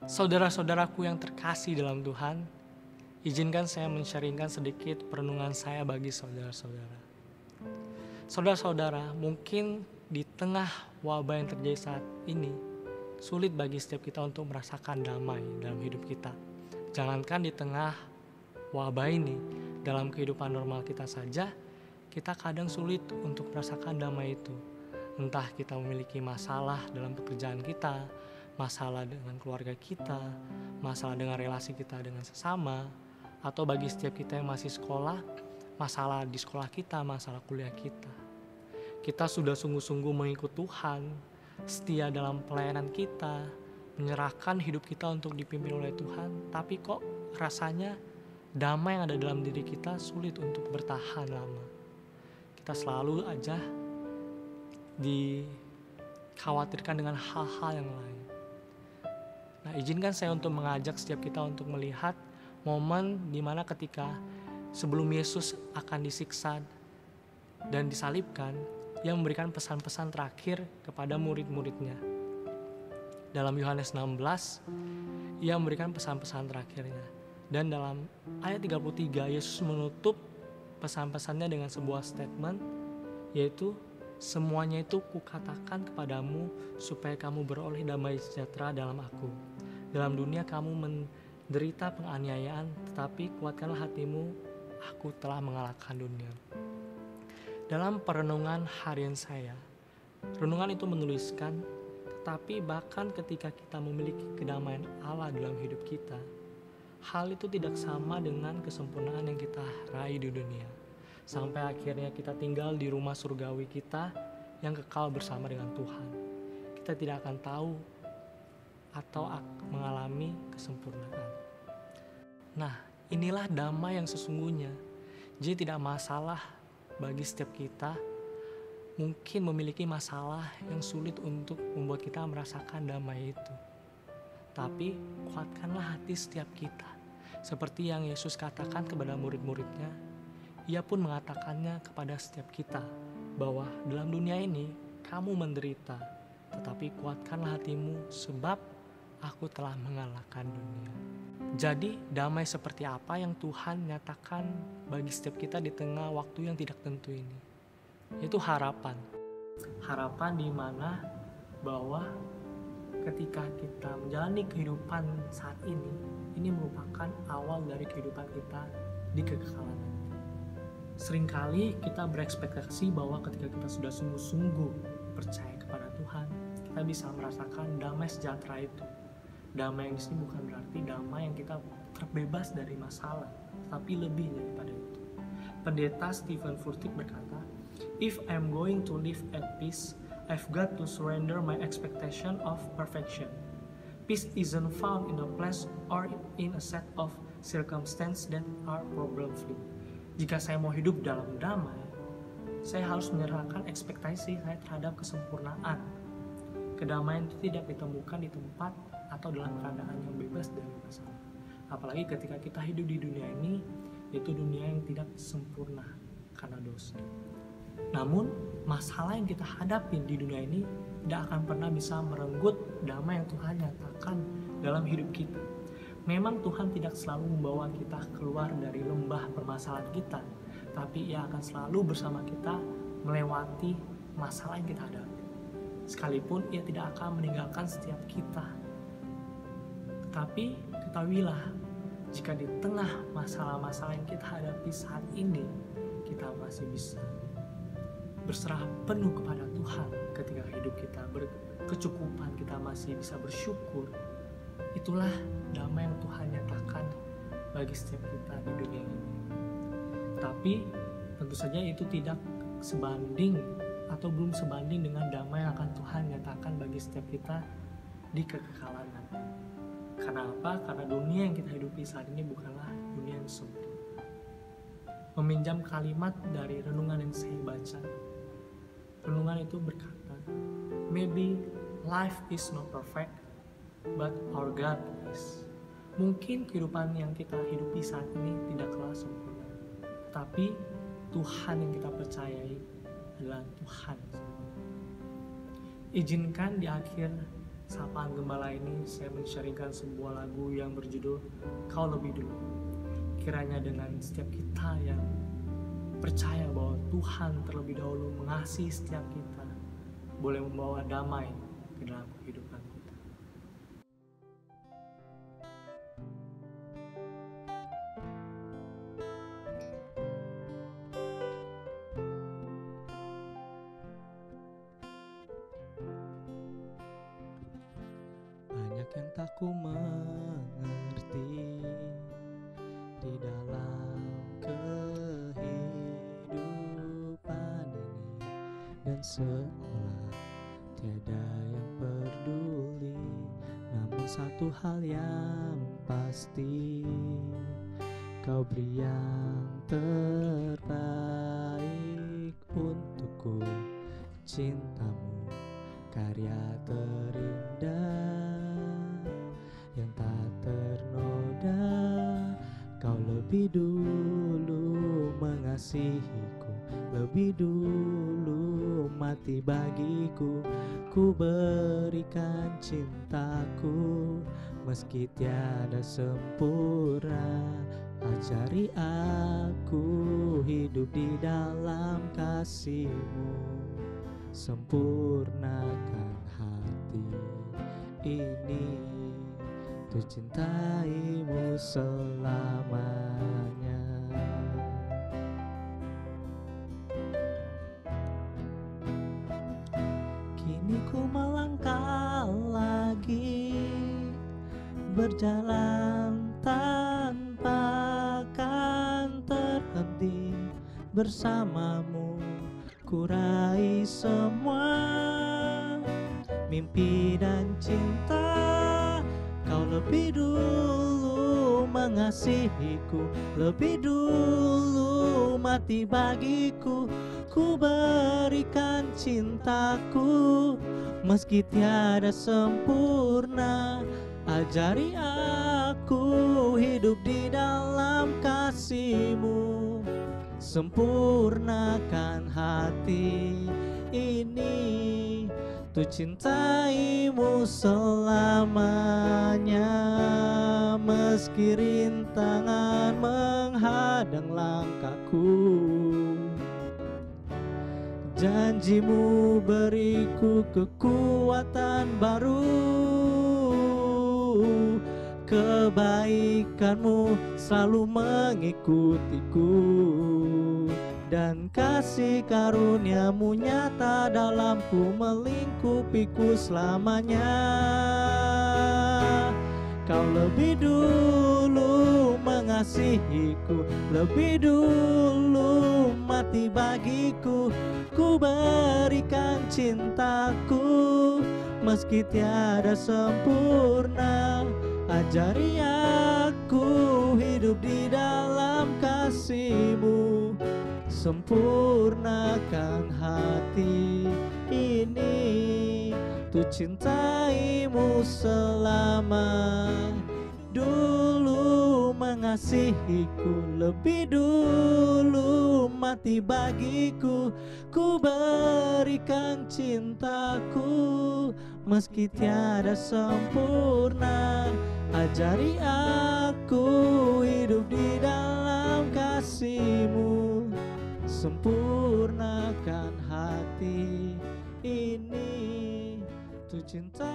Saudara-saudaraku yang terkasih dalam Tuhan, izinkan saya men-sharingkan sedikit perenungan saya bagi saudara-saudara. Saudara-saudara, mungkin di tengah wabah yang terjadi saat ini, sulit bagi setiap kita untuk merasakan damai dalam hidup kita. Jangankan di tengah wabah ini, dalam kehidupan normal kita saja, kita kadang sulit untuk merasakan damai itu. Entah kita memiliki masalah dalam pekerjaan kita, masalah dengan keluarga kita, masalah dengan relasi kita dengan sesama, atau bagi setiap kita yang masih sekolah, masalah di sekolah kita, masalah kuliah kita. Kita sudah sungguh-sungguh mengikut Tuhan, setia dalam pelayanan kita, menyerahkan hidup kita untuk dipimpin oleh Tuhan, tapi kok rasanya damai yang ada dalam diri kita sulit untuk bertahan lama. Kita selalu aja dikhawatirkan dengan hal-hal yang lain. Nah, izinkan saya untuk mengajak setiap kita untuk melihat momen dimana ketika sebelum Yesus akan disiksa dan disalibkan, Ia memberikan pesan-pesan terakhir kepada murid-muridnya. Dalam Yohanes 16, Ia memberikan pesan-pesan terakhirnya. Dan dalam ayat 33, Yesus menutup pesan-pesannya dengan sebuah statement, yaitu semuanya itu kukatakan kepadamu supaya kamu beroleh damai sejahtera dalam aku. Dalam dunia kamu menderita penganiayaan, tetapi kuatkanlah hatimu, aku telah mengalahkan dunia. Dalam perenungan harian saya, renungan itu menuliskan, tetapi bahkan ketika kita memiliki kedamaian Allah dalam hidup kita, hal itu tidak sama dengan kesempurnaan yang kita raih di dunia. Sampai akhirnya kita tinggal di rumah surgawi kita yang kekal bersama dengan Tuhan. Kita tidak akan tahu atau mengalami kesempurnaan. Nah, inilah damai yang sesungguhnya. Jadi tidak masalah bagi setiap kita mungkin memiliki masalah yang sulit untuk membuat kita merasakan damai itu. Tapi kuatkanlah hati setiap kita. Seperti yang Yesus katakan kepada murid-muridnya, Ia pun mengatakannya kepada setiap kita, bahwa dalam dunia ini kamu menderita, tetapi kuatkanlah hatimu sebab aku telah mengalahkan dunia. Jadi damai seperti apa yang Tuhan nyatakan bagi setiap kita di tengah waktu yang tidak tentu ini? Itu harapan. Harapan di mana bahwa ketika kita menjalani kehidupan saat ini merupakan awal dari kehidupan kita di kekekalan nanti. Seringkali kita berekspektasi bahwa ketika kita sudah sungguh-sungguh percaya kepada Tuhan, kita bisa merasakan damai sejahtera itu. Damai yang di sini bukan berarti damai yang kita terbebas dari masalah, tapi lebih daripada itu. Pendeta Stephen Furtick berkata, "If I'm going to live at peace, I've got to surrender my expectation of perfection. Peace isn't found in a place or in a set of circumstances that are problem-free." Jika saya mau hidup dalam damai, saya harus menyerahkan ekspektasi saya terhadap kesempurnaan. Kedamaian itu tidak ditemukan di tempat atau dalam keadaan yang bebas dari masalah. Apalagi ketika kita hidup di dunia ini, yaitu dunia yang tidak sempurna karena dosa. Namun, masalah yang kita hadapi di dunia ini tidak akan pernah bisa merenggut damai yang Tuhan nyatakan dalam hidup kita. Memang Tuhan tidak selalu membawa kita keluar dari lembah permasalahan kita, tapi Ia akan selalu bersama kita melewati masalah yang kita hadapi. Sekalipun Ia tidak akan meninggalkan setiap kita. Tetapi ketahuilah, jika di tengah masalah-masalah yang kita hadapi saat ini, kita masih bisa berserah penuh kepada Tuhan. Ketika hidup kita berkecukupan, kita masih bisa bersyukur. Itulah damai yang Tuhan nyatakan bagi setiap kita di dunia ini. Tapi tentu saja itu tidak sebanding atau belum sebanding dengan damai yang akan Tuhan nyatakan bagi setiap kita di kekekalan nanti. Karena apa? Karena dunia yang kita hidupi saat ini bukanlah dunia yang sempurna. Meminjam kalimat dari renungan yang saya baca, renungan itu berkata, "Maybe life is not perfect, but our God is." Mungkin kehidupan yang kita hidupi saat ini tidaklah sempurna, tapi Tuhan yang kita percayai adalah Tuhan. Izinkan di akhir sapaan gembala ini saya men-sharingkan sebuah lagu yang berjudul Kau Lebih Dulu. Kiranya dengan setiap kita yang percaya bahwa Tuhan terlebih dahulu mengasihi setiap kita, boleh membawa damai ke dalam kehidupan kita. Banyak yang tak ku mengerti di dalam kehidupan ini, dan seolah tiada yang peduli. Namun satu hal yang pasti, Kau beri yang terbaik untukku. Cintamu karya terindah yang tak ternoda. Kau lebih dulu mengasihiku, lebih dulu mati bagiku. Ku berikan cintaku meski tiada sempurna. Ajari aku hidup di dalam kasih-Mu. Sempurnakan hati ini untuk cintai-Mu selamanya. Kini ku melangkah lagi, berjalan tanpa kan terhenti. Bersama-Mu ku raih semua mimpi dan cinta. Kau lebih dulu mengasihiku, lebih dulu mati bagiku. Ku berikan cintaku meski tiada sempurna. Ajari aku hidup di dalam kasih-Mu. Sempurnakan hati ini untuk cintai-Mu selamanya. Meski rintangan menghadang langkahku, janji-Mu beriku kekuatan baru. Kebaikan-Mu selalu mengikutiku, dan kasih karunia-Mu nyata dalamku, melingkupiku selamanya. Kau lebih dulu mengasihiku, lebih dulu mati bagiku. Ku berikan cintaku meski tiada sempurna. Ajari aku hidup di dalam kasih-Mu. Sempurnakan hati ini untuk cintai-Mu selama. Dulu mengasihiku, lebih dulu mati bagiku. Ku berikan cintaku meski tiada sempurna. Ajari aku hidup di dalam kasih-Mu. Sempurnakan hati ini untuk cinta